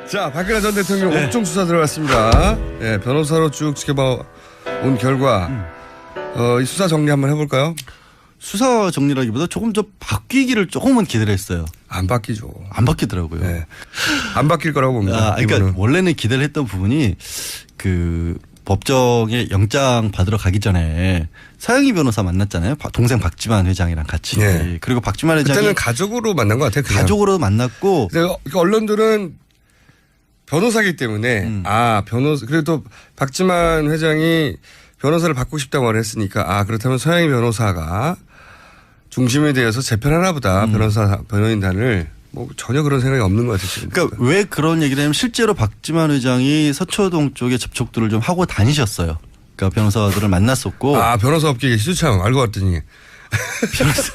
자, 박근혜 전 대통령 옥중 수사 들어갔습니다. 예, 변호사로 쭉 지켜봐 온 결과, 이 수사 정리 한번 해볼까요? 수사 정리라기보다 조금 더 바뀌기를 조금은 기대를 했어요. 안 바뀌죠. 안 바뀌더라고요. 네. 안 바뀔 거라고 봅니다. 그러니까 이분은. 원래는 기대를 했던 부분이 그 법정에 영장 받으러 가기 전에 서영희 변호사 만났잖아요. 동생 박지만 회장이랑 같이. 네. 그리고 박지만 회장이 그때는 가족으로 만난 것 같아요. 그냥. 가족으로 만났고. 언론들은 변호사기 때문에 변호사 그래도 박지만 회장이 변호사를 받고 싶다고 말했으니까 그렇다면 서영희 변호사가 중심이 되어서 재편하나 보다. 변호인단을 뭐 전혀 그런 생각이 없는 것 같아요. 지금. 그러니까 왜 그런 얘기를 하냐면 실제로 박지만 회장이 서초동 쪽에 접촉들을 좀 하고 다니셨어요. 그러니까 변호사들을 만났었고. 변호사 업계에 계시죠? 참 알고 봤더니. 변호사.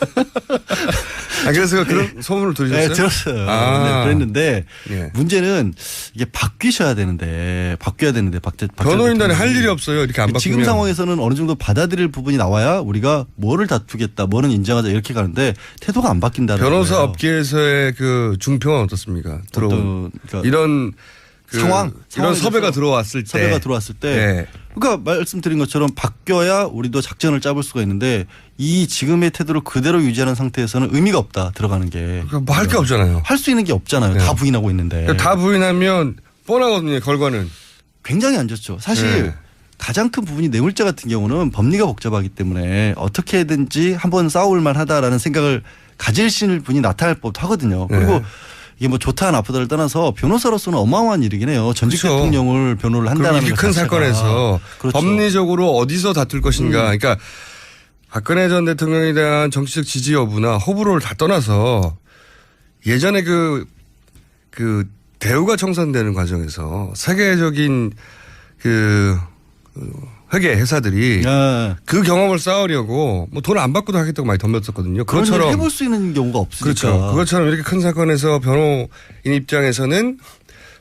그래서 그런 소문을 들으셨어요? 네, 들었어요. 네, 그랬는데 예. 문제는 이게 바뀌어야 되는데 변호인단에 할 일이 없어요. 이렇게 안 바뀌면. 지금 상황에서는 어느 정도 받아들일 부분이 나와야 우리가 뭐를 다투겠다, 뭐는 인정하자 이렇게 가는데 태도가 안 바뀐다는 거예요. 변호사 업계에서의 그 중평은 어떻습니까? 그러니까 이런 이런 섭외가 들어왔을 때. 네. 그러니까 말씀드린 것처럼 바뀌어야 우리도 작전을 짜볼 수가 있는데 이 지금의 태도를 그대로 유지하는 상태에서는 의미가 없다. 들어가는 게. 뭐 할 게 없잖아요. 할 수 있는 게 없잖아요. 네. 다 부인하고 있는데. 그러니까 다 부인하면 뻔하거든요. 결과는. 굉장히 안 좋죠. 사실 네. 가장 큰 부분이 뇌물죄 같은 경우는 법리가 복잡하기 때문에 어떻게든지 한번 싸울 만하다라는 생각을 가지실 분이 나타날 법도 하거든요. 그리고 네. 이게 뭐 좋다 나쁘다를 떠나서 변호사로서는 어마어마한 일이긴 해요. 전직 그렇죠. 대통령을 변호를 한다는 이렇게 큰 사건에서 그렇죠. 법리적으로 어디서 다툴 것인가. 그러니까 박근혜 전 대통령에 대한 정치적 지지 여부나 호불호를 다 떠나서 예전에 그 대우가 청산되는 과정에서 세계적인 회계 회사들이 그 경험을 쌓으려고 뭐 돈 안 받고도 하겠다고 많이 덤볐었거든요. 그것처럼 해볼 수 있는 경우가 없으니까. 그렇죠. 그것처럼 이렇게 큰 사건에서 변호인 입장에서는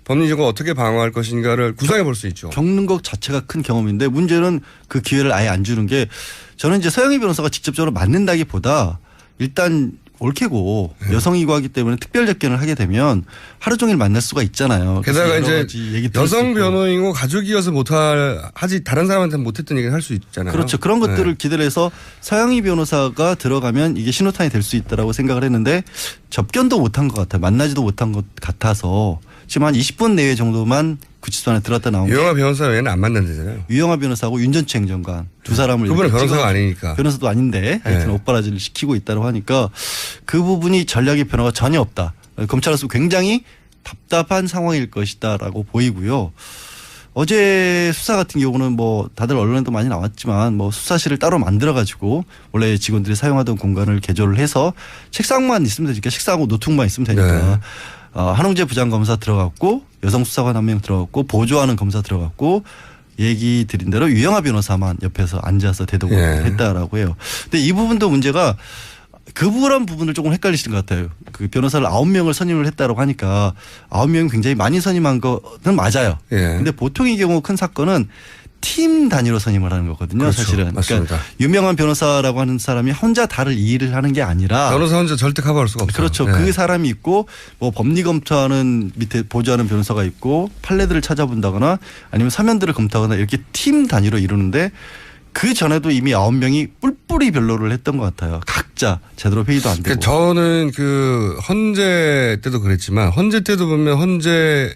법리적으로 어떻게 방어할 것인가를 구상해 볼 수 있죠. 겪는 것 자체가 큰 경험인데 문제는 그 기회를 아예 안 주는 게 저는 이제 서영희 변호사가 직접적으로 맞는다기보다 일단 올케고 여성이고 하기 때문에 특별 접견을 하게 되면 하루 종일 만날 수가 있잖아요. 게다가 이제 여성 변호인이고 가족이어서 하지 다른 사람한테는 못했던 얘기를 할 수 있잖아요. 그렇죠. 그런 것들을 기대를 해서 서영희 변호사가 들어가면 이게 신호탄이 될 수 있다라고 생각을 했는데 접견도 못한 것 같아요. 만나지도 못한 것 같아서 지금 한 20분 내외 정도만 구치소 안에 들어갔다 나온 게. 유영하 변호사 외에는 안 만난다잖아요. 유영하 변호사하고 윤전추 행정관 두 사람을. 그분은 변호사가 아니니까. 변호사도 아닌데 하여튼 옥바라지를 시키고 있다고 하니까 그 부분이 전략의 변화가 전혀 없다. 검찰로서 굉장히 답답한 상황일 것이다라고 보이고요. 어제 수사 같은 경우는 뭐 다들 언론에도 많이 나왔지만 뭐 수사실을 따로 만들어가지고 원래 직원들이 사용하던 공간을 개조를 해서 책상만 있으면 되니까 책상하고 노트북만 있으면 되니까. 한홍재 부장검사 들어갔고 여성 수사관 한 명 들어갔고 보조하는 검사 들어갔고 얘기 드린 대로 유영하 변호사만 옆에서 앉아서 대독을 했다라고 해요. 근데 이 부분도 문제가 그런 부분을 조금 헷갈리시는 것 같아요. 그 변호사를 9명을 선임을 했다고 하니까 9명이 굉장히 많이 선임한 거는 맞아요. 근데 보통의 경우 큰 사건은 팀 단위로 선임을 하는 거거든요. 그렇죠. 사실은. 맞습니다. 그러니까 유명한 변호사라고 하는 사람이 혼자 다를 일을 하는 게 아니라 변호사 혼자 절대 커버할 수가 없어요. 그렇죠. 그 사람이 있고 뭐 법리 검토하는 밑에 보조하는 변호사가 있고 판례들을 찾아본다거나 아니면 서면들을 검토하거나 이렇게 팀 단위로 이루는데 그 전에도 이미 9명이 뿔뿔이 변론을 했던 것 같아요. 각자 제대로 회의도 안 되고. 그러니까 저는 헌재 때도 그랬지만 헌재 때도 보면 헌재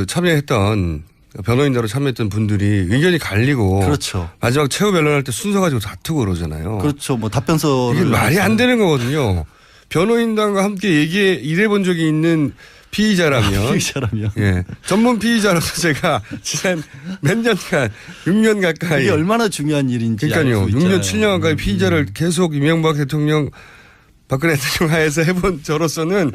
참여했던 변호인으로 참여했던 분들이 의견이 갈리고. 그렇죠. 마지막 최후 변론할 때 순서 가지고 다투고 그러잖아요. 그렇죠. 뭐 답변서를. 이게 말이 안 되는 거거든요. 변호인단과 함께 일해본 적이 있는 피의자라면. 전문 피의자로서 제가 지난 몇 년간 6년 가까이. 이게 얼마나 중요한 일인지. 그러니까요. 6년 7년 가까이 피의자를 계속 이명박 대통령 박근혜 대통령 하에서 해본 저로서는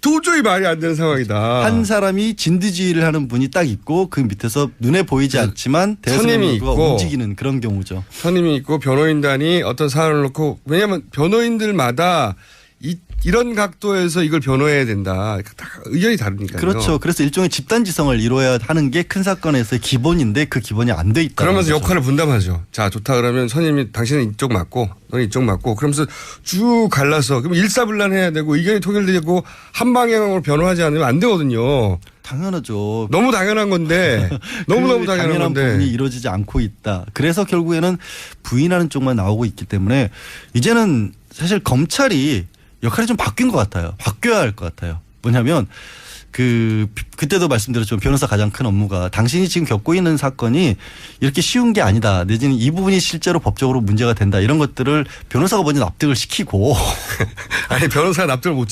도저히 말이 안 되는 상황이다. 한 사람이 진두지휘를 하는 분이 딱 있고 그 밑에서 눈에 보이지 않지만 선임이 있고 움직이는 그런 경우죠. 선임이 있고 변호인단이 어떤 사안을 놓고 왜냐하면 변호인들마다 이 이런 각도에서 이걸 변호해야 된다. 다 의견이 다르니까요. 그렇죠. 그래서 일종의 집단지성을 이루어야 하는 게 큰 사건에서의 기본인데 그 기본이 안 돼 있다. 그러면서 역할을 분담하죠. 자, 좋다 그러면 선임이 당신은 이쪽 맞고 너는 이쪽 맞고 그러면서 쭉 갈라서 그럼 일사불란해야 되고 의견이 통일되고 한 방향으로 변호하지 않으면 안 되거든요. 당연하죠. 너무 당연한 건데 너무너무 당연한 건데. 부분이 이루어지지 않고 있다. 그래서 결국에는 부인하는 쪽만 나오고 있기 때문에 이제는 사실 검찰이 역할이 좀 바뀐 것 같아요. 바뀌어야 할 것 같아요. 뭐냐면 그때도 말씀드렸지만 변호사 가장 큰 업무가 당신이 지금 겪고 있는 사건이 이렇게 쉬운 게 아니다. 내지는 이 부분이 실제로 법적으로 문제가 된다. 이런 것들을 변호사가 먼저 납득을 시키고 아니 변호사가 납득을 못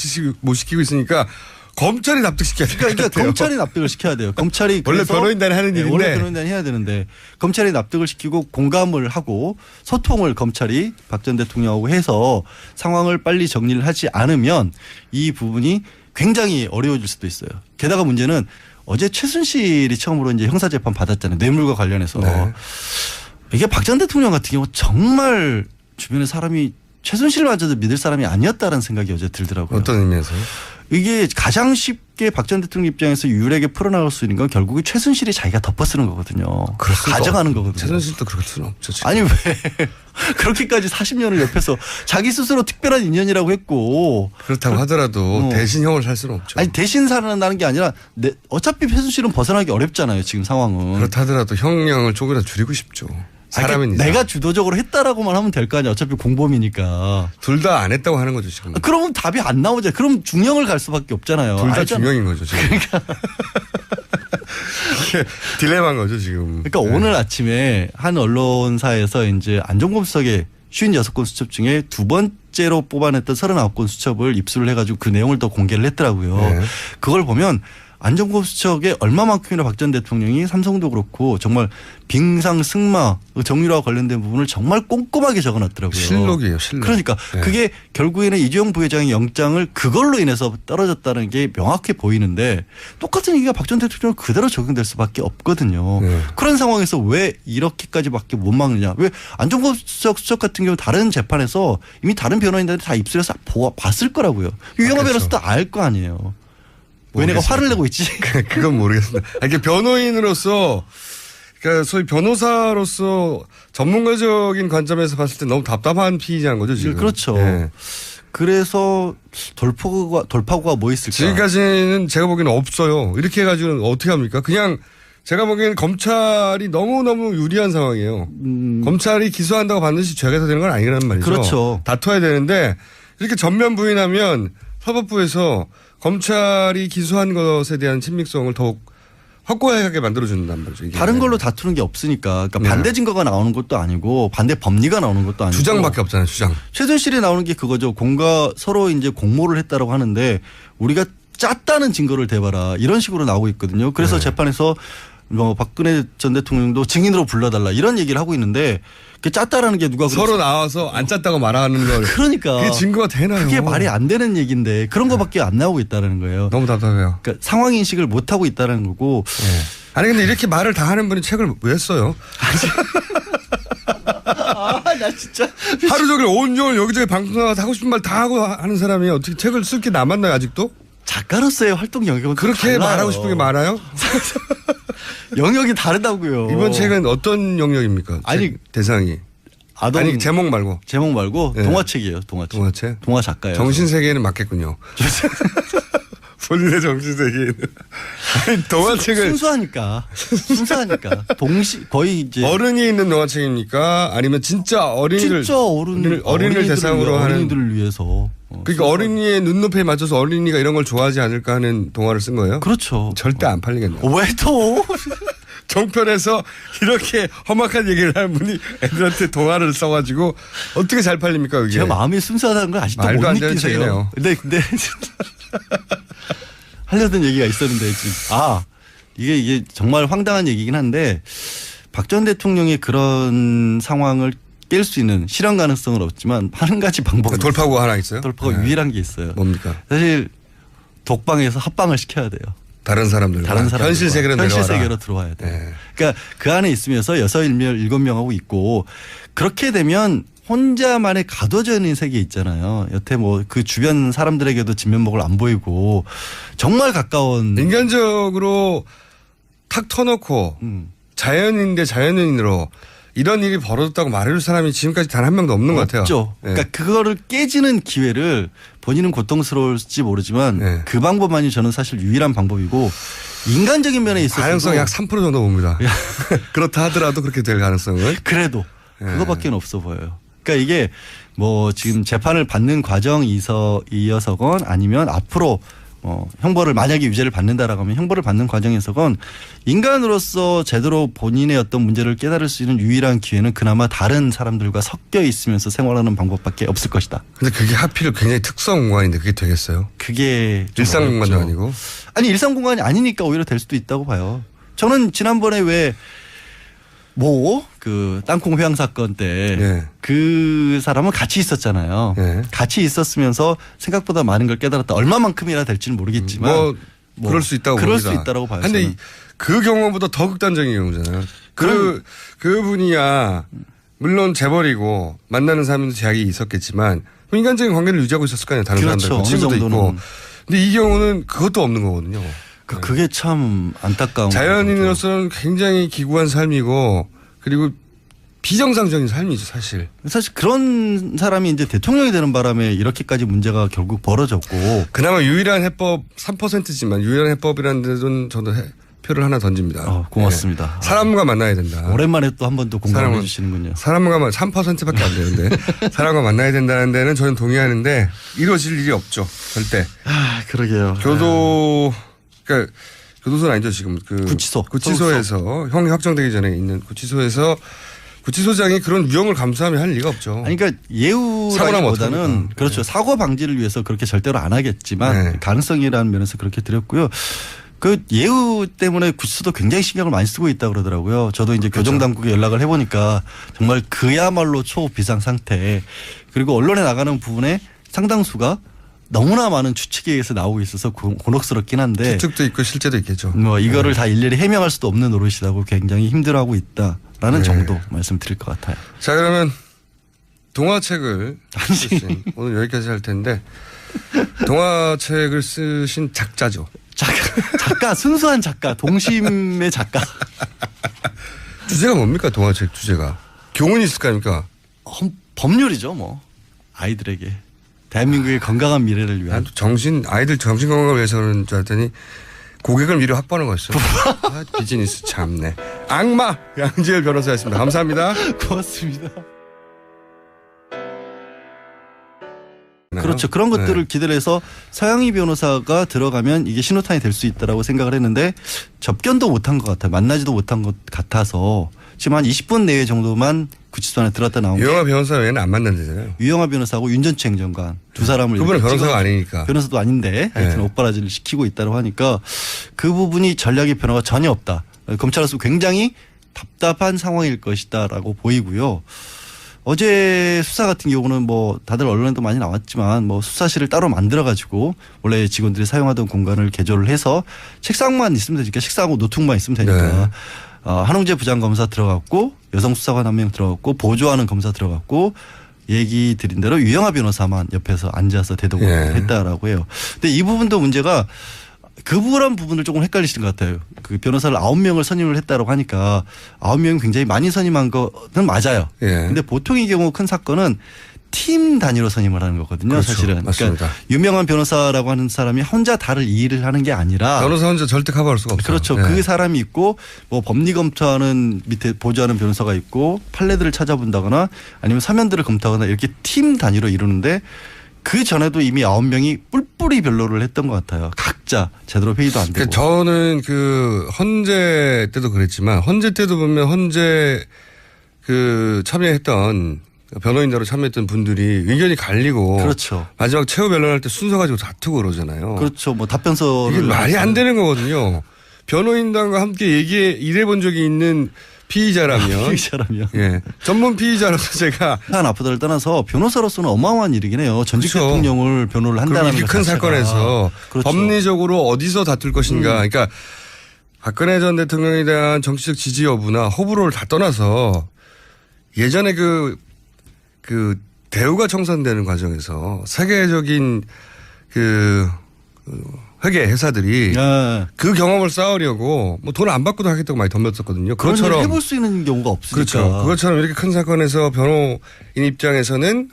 시키고 있으니까 검찰이 납득시켜야 될 것 그러니까 같아요. 검찰이 납득을 시켜야 돼요. 검찰이 원래 그래서 변호인단이 하는 일인데. 원래 변호인단이 해야 되는데 검찰이 납득을 시키고 공감을 하고 소통을 검찰이 박 전 대통령하고 해서 상황을 빨리 정리를 하지 않으면 이 부분이 굉장히 어려워질 수도 있어요. 게다가 문제는 어제 최순실이 처음으로 이제 형사재판 받았잖아요. 뇌물과 관련해서. 네. 이게 박 전 대통령 같은 경우 정말 주변에 사람이 최순실마저도 믿을 사람이 아니었다는 생각이 어제 들더라고요. 어떤 의미에서요? 이게 가장 쉽게 박 전 대통령 입장에서 유일하게 풀어나갈 수 있는 건 결국에 최순실이 자기가 덮어쓰는 거거든요. 가져가는 거거든요. 최순실도 그럴 수는 없죠. 지금. 아니 왜 그렇게까지 40년을 옆에서 자기 스스로 특별한 인연이라고 했고 그렇다고 하더라도 대신 형을 살 수는 없죠. 아니 대신 살아난다는 게 아니라 어차피 최순실은 벗어나기 어렵잖아요. 지금 상황은. 그렇다 하더라도 형량을 조금이라도 줄이고 싶죠. 사람은 내가 주도적으로 했다라고만 하면 될 거 아니야. 어차피 공범이니까. 둘 다 안 했다고 하는 거죠 지금. 그러면 답이 안 나오죠. 그럼 중형을 갈 수밖에 없잖아요. 둘 다 알잖아. 중형인 거죠 지금. 그러니까. 딜레마인 거죠 지금. 그러니까 네. 오늘 아침에 한 언론사에서 이제 안종범 수석의 56건 수첩 중에 두 번째로 뽑아냈던 39건 수첩을 입수를 해가지고 그 내용을 또 공개를 했더라고요. 네. 그걸 보면 안종범 수석에 얼마만큼이나 박 전 대통령이 삼성도 그렇고 정말 빙상 승마 정유라와 관련된 부분을 정말 꼼꼼하게 적어놨더라고요. 실록이에요. 실록. 그러니까 네. 그게 결국에는 이재용 부회장의 영장을 그걸로 인해서 떨어졌다는 게 명확해 보이는데 똑같은 얘기가 박 전 대통령 그대로 적용될 수밖에 없거든요. 네. 그런 상황에서 왜 이렇게까지밖에 못 막느냐. 왜 안종범 수석 같은 경우 다른 재판에서 이미 다른 변호인들이 다 입술에서 봤을 거라고요. 유영하 그렇죠. 변호사도 알 거 아니에요. 왜 내가 화를 내고 있지? 그건 모르겠습니다. 이게 변호인으로서 그러니까 소위 변호사로서 전문가적인 관점에서 봤을 때 너무 답답한 피의자인 거죠 지금. 그렇죠. 네. 그래서 돌파구가 뭐 있을까? 지금까지는 제가 보기에는 없어요. 이렇게 해가지고는 어떻게 합니까? 그냥 제가 보기에는 검찰이 너무너무 유리한 상황이에요. 검찰이 기소한다고 반드시 죄가 되는 건 아니라는 말이죠. 그렇죠. 다퉈야 되는데 이렇게 전면 부인하면 사법부에서 검찰이 기소한 것에 대한 친밀성을 더욱 확고하게 만들어준단 말이죠. 이게. 다른 걸로 다투는 게 없으니까. 그러니까 네. 반대 증거가 나오는 것도 아니고 반대 법리가 나오는 것도 아니고. 주장밖에 없잖아요. 주장. 최순실이 나오는 게 그거죠. 서로 이제 공모를 했다라고 하는데 우리가 짰다는 증거를 대봐라. 이런 식으로 나오고 있거든요. 그래서 네. 재판에서 뭐 박근혜 전 대통령도 증인으로 불러달라 이런 얘기를 하고 있는데 그 짰다라는 게 누가 서로 나와서 안 짰다고 말하는 걸. 그러니까 그게 증거가 되나요? 그게 말이 안 되는 얘기인데 그런 거밖에 안 나오고 있다는 거예요. 너무 답답해요. 그러니까 상황 인식을 못 하고 있다는 거고. 네. 아니 근데 이렇게 말을 다 하는 분이 책을 왜 써요? 나 진짜 하루 종일 온종일 여기저기 방송 나가서 하고 싶은 말 다 하고 하는 사람이 어떻게 책을 쓸 게 남았나요 아직도? 작가로서의 활동 영역은 그렇게 달라요. 말하고 싶은 게 많아요? 영역이 다르다고요. 이번 책은 어떤 영역입니까? 아니, 책 대상이. 아니 제목 말고. 제목 말고 네. 동화책이에요. 동화책. 동화책? 동화 작가예요. 정신세계에는 맞겠군요. 본인의 정신세계에는. 아니 동화책을. 순수하니까. 거의 이제 어른이 있는 동화책입니까? 아니면 진짜 어린이를. 진짜 어린이를 대상으로 하는. 어린이들을 위해서. 그러니까 어린이의 눈높이에 맞춰서 어린이가 이런 걸 좋아하지 않을까 하는 동화를 쓴 거예요? 그렇죠. 절대 안 팔리겠네요. 왜 또? 종편에서 이렇게 험악한 얘기를 하는 분이 애들한테 동화를 써가지고 어떻게 잘 팔립니까 그게? 제가 마음이 순수하다는 걸 아직도 말도 못 안 되는 느끼세요. 책이네요. 근데 하려던 얘기가 있었는데 지금 이게 정말 황당한 얘기긴 한데 박 전 대통령의 그런 상황을 깰 수 있는 실현 가능성은 없지만 한 가지 방법이 돌파구가 하나 있어요? 돌파가 네. 유일한 게 있어요. 뭡니까? 사실 독방에서 합방을 시켜야 돼요. 다른 사람들과 현실 세계로 현실 내려와라. 세계로 들어와야 돼요. 네. 그러니까 그 안에 있으면서 6명, 7명하고 있고 그렇게 되면 혼자만의 가둬져 있는 세계 있잖아요. 여태 뭐 그 주변 사람들에게도 진면목을 안 보이고 정말 가까운 인간적으로 탁 터놓고 자연인 대 자연인으로 이런 일이 벌어졌다고 말해줄 사람이 지금까지 단 한 명도 없는 것 같아요. 없죠. 예. 그러니까 그거를 깨지는 기회를 본인은 고통스러울지 모르지만 예. 그 방법만이 저는 사실 유일한 방법이고 인간적인 면에 있어서 가능성이 약 3% 정도 봅니다. 그렇다 하더라도 그렇게 될 가능성은. 그래도 예. 그거밖에 없어 보여요. 그러니까 이게 뭐 지금 재판을 받는 과정이어서건 아니면 앞으로 형벌을 만약에 유죄를 받는다라고 하면 형벌을 받는 과정에서건 인간으로서 제대로 본인의 어떤 문제를 깨달을 수 있는 유일한 기회는 그나마 다른 사람들과 섞여 있으면서 생활하는 방법밖에 없을 것이다. 근데 그게 하필 굉장히 특성 공간인데 그게 되겠어요? 그게 좀 일상 공간도 어렵죠. 아니고. 아니 일상 공간이 아니니까 오히려 될 수도 있다고 봐요. 저는 지난번에 왜 그 땅콩 회항 사건 때 그 사람은 같이 있었잖아요. 네. 같이 있었으면서 생각보다 많은 걸 깨달았다. 얼마만큼이나 될지는 모르겠지만 그럴 수 있다고 그럴 봅니다. 수 있다고 봐요. 근데 저는. 그 경우보다 더 극단적인 경우잖아요. 그분이야 물론 재벌이고 만나는 사람도 제약이 있었겠지만 인간적인 관계를 유지하고 있었을 거 아니에요. 다른 그렇죠. 사람들 친구도 있고. 근데 이 경우는 그것도 없는 거거든요. 그게 참 안타까운 자연인으로서는 굉장히 기구한 삶이고 그리고 비정상적인 삶이죠, 사실. 사실 그런 사람이 이제 대통령이 되는 바람에 이렇게까지 문제가 결국 벌어졌고 그나마 유일한 해법 3%지만 유일한 해법이라는 데는 저도 표를 하나 던집니다. 고맙습니다. 네. 사람과 만나야 된다. 오랜만에 또 한 번 더 공감해 주시는군요. 사람과 3%밖에 안 되는데 사람과 만나야 된다는 데는 저는 동의하는데 이루어질 일이 없죠. 절대. 그러게요. 그러니까 교도소는 아니죠. 지금 구치소에서 형이 확정되기 전에 있는 구치소에서 구치소장이 그런 위험을 감수하며 할 리가 없죠. 아니, 그러니까 예우라기보다는 그렇죠. 사고 방지를 위해서 그렇게 절대로 안 하겠지만 가능성이라는 면에서 그렇게 드렸고요. 그 예우 때문에 구치소도 굉장히 신경을 많이 쓰고 있다고 그러더라고요. 저도 이제 교정당국에 연락을 해보니까 정말 그야말로 초비상 상태. 그리고 언론에 나가는 부분에 상당수가 너무나 많은 추측에 의해서 나오고 있어서 곤혹스럽긴 한데. 추측도 있고 실제도 있겠죠. 뭐 이거를 다 일일이 해명할 수도 없는 노릇이라고 굉장히 힘들어하고 있다라는 정도 말씀드릴 것 같아요. 자, 그러면 동화책을 쓰신 오늘 여기까지 할 텐데 동화책을 쓰신 작자죠. 작가, 순수한 작가, 동심의 작가. 주제가 뭡니까 동화책 주제가? 교훈이 있을 거 아닙니까? 법률이죠 뭐. 아이들에게. 대한민국의 건강한 미래를 위한. 아이들 정신 건강을 위해서는 줄 알았더니 고객을 미리 확보하는 거였어요. 비즈니스 참네. 악마 양지열 변호사였습니다. 감사합니다. 고맙습니다. 그렇죠. 그런 것들을 기대를 해서 서양희 변호사가 들어가면 이게 신호탄이 될 수 있다라고 생각을 했는데 접견도 못한 것 같아요. 만나지도 못한 것 같아서 지금 한 20분 내외 정도만 구치소 안에 들어갔다 나온 유영하 변호사 외에는 안 만난대잖아요. 유영하 변호사하고 윤전추 행정관 두 사람을 그분은 변호사가 아니니까. 변호사도 아닌데 하여튼 오빠라지를 시키고 있다고 하니까 그 부분이 전략의 변화가 전혀 없다. 검찰로서 굉장히 답답한 상황일 것이다라고 보이고요. 어제 수사 같은 경우는 뭐 다들 언론에도 많이 나왔지만 뭐 수사실을 따로 만들어 가지고 원래 직원들이 사용하던 공간을 개조를 해서 책상만 있으면 되니까 책상하고 노트북만 있으면 되니까 한홍재 부장검사 들어갔고 여성 수사관 한 명 들어갔고 보조하는 검사 들어갔고 얘기 드린 대로 유영하 변호사만 옆에서 앉아서 대동을 했다라고 해요. 근데 이 부분도 문제가 그런 부분을 조금 헷갈리시는 것 같아요. 그 변호사를 9명을 선임을 했다고 하니까 9명이 굉장히 많이 선임한 거는 맞아요. 근데 보통의 경우 큰 사건은 팀 단위로 선임을 하는 거거든요. 그렇죠. 사실은. 맞습니다. 그러니까 유명한 변호사라고 하는 사람이 혼자 다를 일을 하는 게 아니라 변호사 혼자 절대 커버할 수가 없어요. 그렇죠. 그 사람이 있고 뭐 법리 검토하는 밑에 보조하는 변호사가 있고 판례들을 찾아본다거나 아니면 사면들을 검토하거나 이렇게 팀 단위로 이루는데 그 전에도 이미 9명이 뿔뿔이 변론을 했던 것 같아요. 각자 제대로 회의도 안 되고. 그러니까 저는 그 헌재 때도 그랬지만 헌재 때도 보면 헌재 그 참여했던 변호인으로 참여했던 분들이 의견이 갈리고. 그렇죠. 마지막 최후 변론할 때 순서 가지고 다투고 그러잖아요. 그렇죠. 뭐 답변서를. 이게 말이 안 되는 거거든요. 변호인단과 함께 일해본 적이 있는 피의자라면. 전문 피의자로서 제가. 아프다를 떠나서 변호사로서는 어마어마한 일이긴 해요. 전직 그렇죠. 대통령을 변호를 한다는 것 이렇게 큰 자체가. 사건에서 그렇죠. 법리적으로 어디서 다툴 것인가. 그러니까 박근혜 전 대통령에 대한 정치적 지지 여부나 호불호를 다 떠나서 예전에 그 그 대우가 청산되는 과정에서 세계적인 그 회계 회사들이 네. 그 경험을 쌓으려고 뭐 돈 안 받고도 하겠다고 많이 덤볐었거든요. 그런 일을 그것처럼 해볼 수 있는 경우가 없으니까. 그렇죠. 그것처럼 이렇게 큰 사건에서 변호인 입장에서는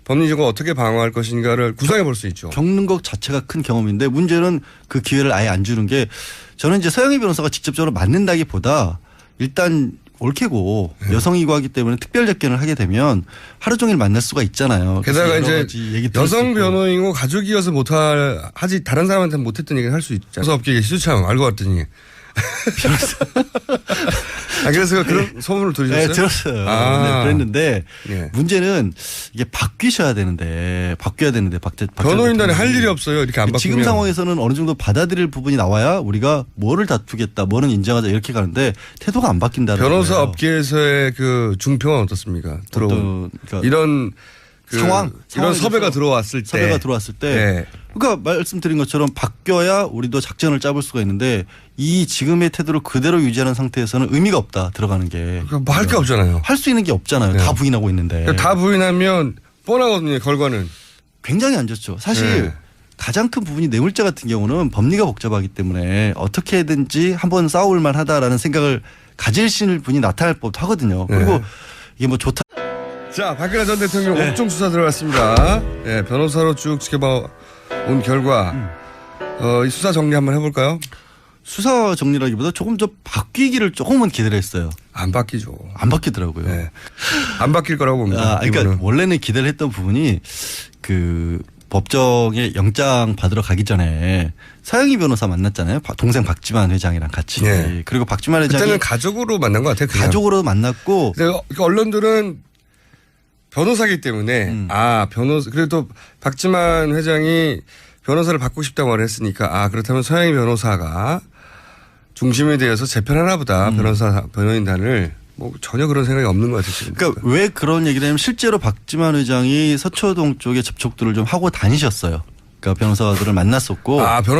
법리적으로 어떻게 방어할 것인가를 구상해 볼 수 있죠. 겪는 것 자체가 큰 경험인데 문제는 그 기회를 아예 안 주는 게 저는 이제 서영희 변호사가 직접적으로 맞는다기보다 일단 옳게고 여성이고 하기 때문에 특별 접견을 하게 되면 하루 종일 만날 수가 있잖아요. 게다가 여러 이제 가지 얘기 들을 수 여성 있고. 변호인이고 가족이어서 하지 다른 사람한테는 못했던 얘기를 할 수 있잖아요. 변호사 업계에 계시죠 참 알고 봤더니. 아, 그래서 그런 소문을 들으셨어요? 네, 들었어요. 아. 네, 그랬는데 예. 문제는 이게 바뀌어야 되는데 변호인단에 할 일이 없어요. 이렇게 안 바뀌면. 지금 상황에서는 어느 정도 받아들일 부분이 나와야 우리가 뭐를 다투겠다, 뭐는 인정하자 이렇게 가는데 태도가 안 바뀐다는 변호사 거예요. 업계에서의 그 중평은 어떻습니까? 들어온 그러니까 이런 그 상황, 이런 상황에 섭외가 대해서 들어왔을 때 섭외가 들어왔을 때 네. 그러니까 말씀드린 것처럼 바뀌어야 우리도 작전을 짜볼 수가 있는데 이 지금의 태도를 그대로 유지하는 상태에서는 의미가 없다 들어가는 게. 뭐 할 게 없잖아요. 할 수 있는 게 없잖아요. 네. 다 부인하고 있는데. 다 부인하면 뻔하거든요. 결과는. 굉장히 안 좋죠. 사실 네. 가장 큰 부분이 뇌물죄 같은 경우는 법리가 복잡하기 때문에 어떻게든지 한번 싸울 만하다라는 생각을 가지실 분이 나타날 법하거든요. 그리고 네. 이게 뭐 좋다. 자, 박근혜 전 대통령 네. 옥중 수사 들어갔습니다. 네, 변호사로 쭉 지켜봐 온 결과 이 수사 정리 한번 해볼까요? 수사 정리라기보다 조금 더 바뀌기를 조금은 기대를 했어요. 안 바뀌죠. 안 바뀌더라고요. 네. 안 바뀔 거라고 봅니다. 그러니까 이거는. 원래는 기대를 했던 부분이 그 법정에 영장 받으러 가기 전에 서영희 변호사 만났잖아요. 동생 박지만 회장이랑 같이. 네. 그리고 박지만 회장이 그때는 가족으로 만난 것 같아요. 그냥. 가족으로 만났고 근데 언론들은 변호사기 때문에 그래도 박지만 회장이 변호사를 받고 싶다고 말했으니까 그렇다면 서영희 변호사가 중심이 되어서 재편하나 보다 변호인단을 뭐 전혀 그런 생각이 없는 것 같아요. 지금. 그러니까 왜 그런 얘기를 하냐면 실제로 박지만 회장이 서초동 쪽에 접촉들을 좀 하고 다니셨어요. 그러니까 변호사들을 만났었고. 변호